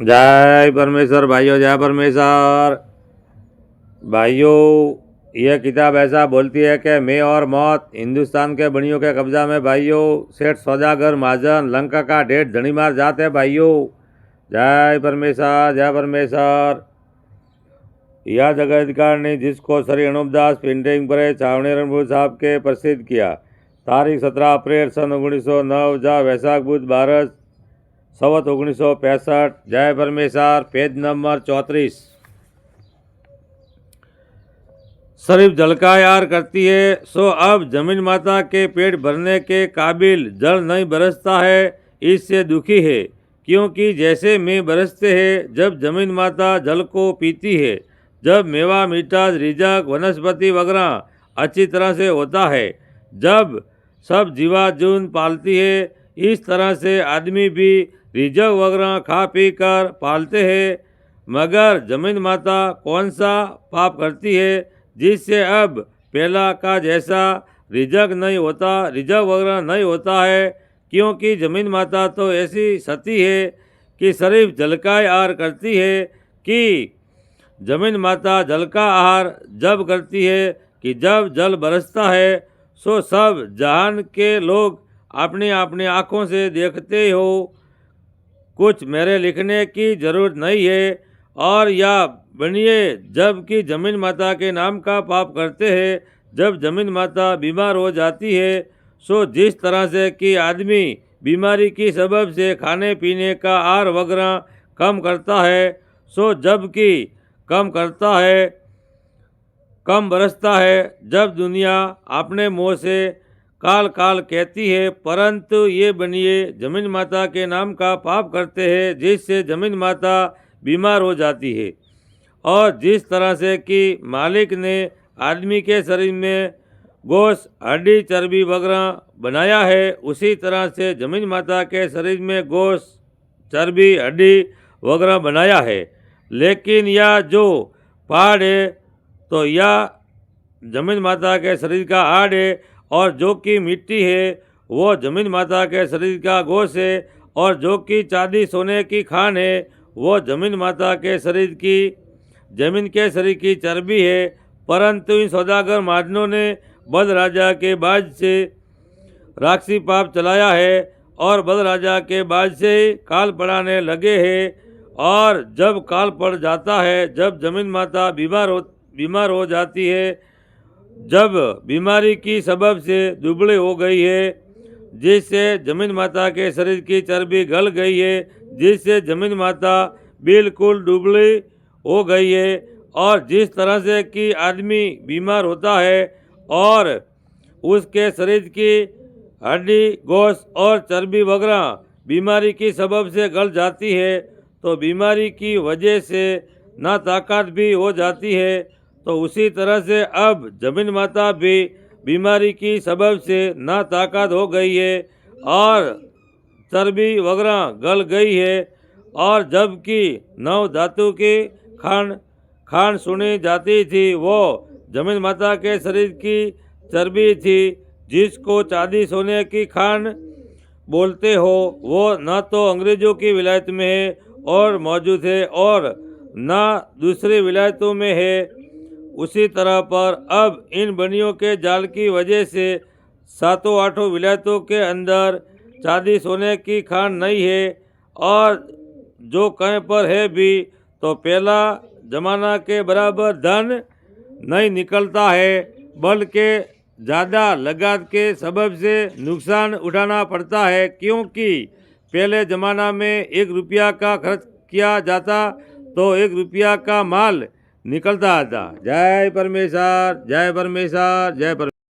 जय परमेश्वर भाइयों, जय परमेश्वर भाइयों। यह किताब ऐसा बोलती है कि मैं और मौत हिंदुस्तान के बनियों के कब्जा में भाइयों। सेठ सौदागर महाजन लंका का ढेर धनी मार जाते भाइयों। जय परमेश्वर, जय परमेश्वर। यह जगदीकार ने जिसको श्री अनूपदास प्रिंटिंग पर छावनी रणपुर साहब के प्रसिद्ध किया। तारीख 17 अप्रैल सन 1909 जा वैशाख बुध 12 सवत 1965। जय परमेश्वर। Page number 34। शरीफ जलकायार करती है सो अब जमीन माता के पेट भरने के काबिल जल नहीं बरसता है, इससे दुखी है। क्योंकि जैसे में बरसते हैं जब जमीन माता जल को पीती है, जब मेवा मीठा रिजक वनस्पति वगैरह अच्छी तरह से होता है, जब सब जीवा जून पालती है, इस तरह से आदमी भी रिजक वगैरह खा पी कर पालते हैं। मगर जमीन माता कौन सा पाप करती है जिससे अब पहला का जैसा रिजक नहीं होता, रिजक वगैरह नहीं होता है। क्योंकि जमीन माता तो ऐसी सती है कि सिर्फ जल का आहार करती है कि जमीन माता जल का आहार जब करती है कि जब जल बरसता है सो सब जहान के लोग अपनी अपनी आँखों से देखते हो। कुछ मेरे लिखने की ज़रूरत नहीं है। और या बनिए जबकि जमीन माता के नाम का पाप करते हैं, जब जमीन माता बीमार हो जाती है सो जिस तरह से कि आदमी बीमारी की सबब से खाने पीने का आहार वगैरह कम करता है, सो जबकि कम करता है, कम बरसता है, जब दुनिया अपने मुँह से काल काल कहती है, परंतु ये बनिए जमीन माता के नाम का पाप करते हैं जिससे जमीन माता बीमार हो जाती है। और जिस तरह से कि मालिक ने आदमी के शरीर में गोश्त हड्डी चर्बी वगैरह बनाया है, उसी तरह से जमीन माता के शरीर में गोश्त चर्बी हड्डी वगैरह बनाया है। लेकिन यह जो पहाड़ है तो यह जमीन माता के शरीर का हाड़ है, और जो कि मिट्टी है वो जमीन माता के शरीर का गोश्त है, और जो कि चांदी सोने की खान है वो जमीन माता के शरीर की जमीन के शरीर की चर्बी है। परंतु इन सौदागर महाजनों ने बद राजा के बाज से राक्षसी पाप चलाया है, और बद राजा के बाज से काल पड़ाने लगे हैं। और जब काल पड़ जाता है, जब जमीन माता बीमार हो जाती है, जब बीमारी की सबब से दुबली हो गई है, जिससे जमीन माता के शरीर की चर्बी गल गई है, जिससे जमीन माता बिल्कुल दुबली हो गई है। और जिस तरह से कि आदमी बीमार होता है और उसके शरीर की हड्डी गोश्त और चर्बी वगैरह बीमारी की सबब से गल जाती है, तो बीमारी की वजह से ना ताकत भी हो जाती है। तो उसी तरह से अब जमीन माता भी बीमारी की सबब से ना ताकत हो गई है और चर्बी वगैरह गल गई है। और जबकि नव धातु की खान सुनी जाती थी, वो जमीन माता के शरीर की चर्बी थी, जिसको चांदी सोने की खान बोलते हो। वो न तो अंग्रेजों की विलायत में है और मौजूद है और न दूसरी विलायतों में है। उसी तरह पर अब इन बनियों के जाल की वजह से सातों आठों विलायतों के अंदर चांदी सोने की खान नहीं है, और जो कहीं पर है भी तो पहला जमाना के बराबर धन नहीं निकलता है, बल्कि ज़्यादा लगात के सबब से नुकसान उठाना पड़ता है। क्योंकि पहले ज़माना में 1 रुपया का खर्च किया जाता तो 1 रुपया का माल निकलता था। जय परमेश्वर, जय परमेश्वर, जय परमेश्वर।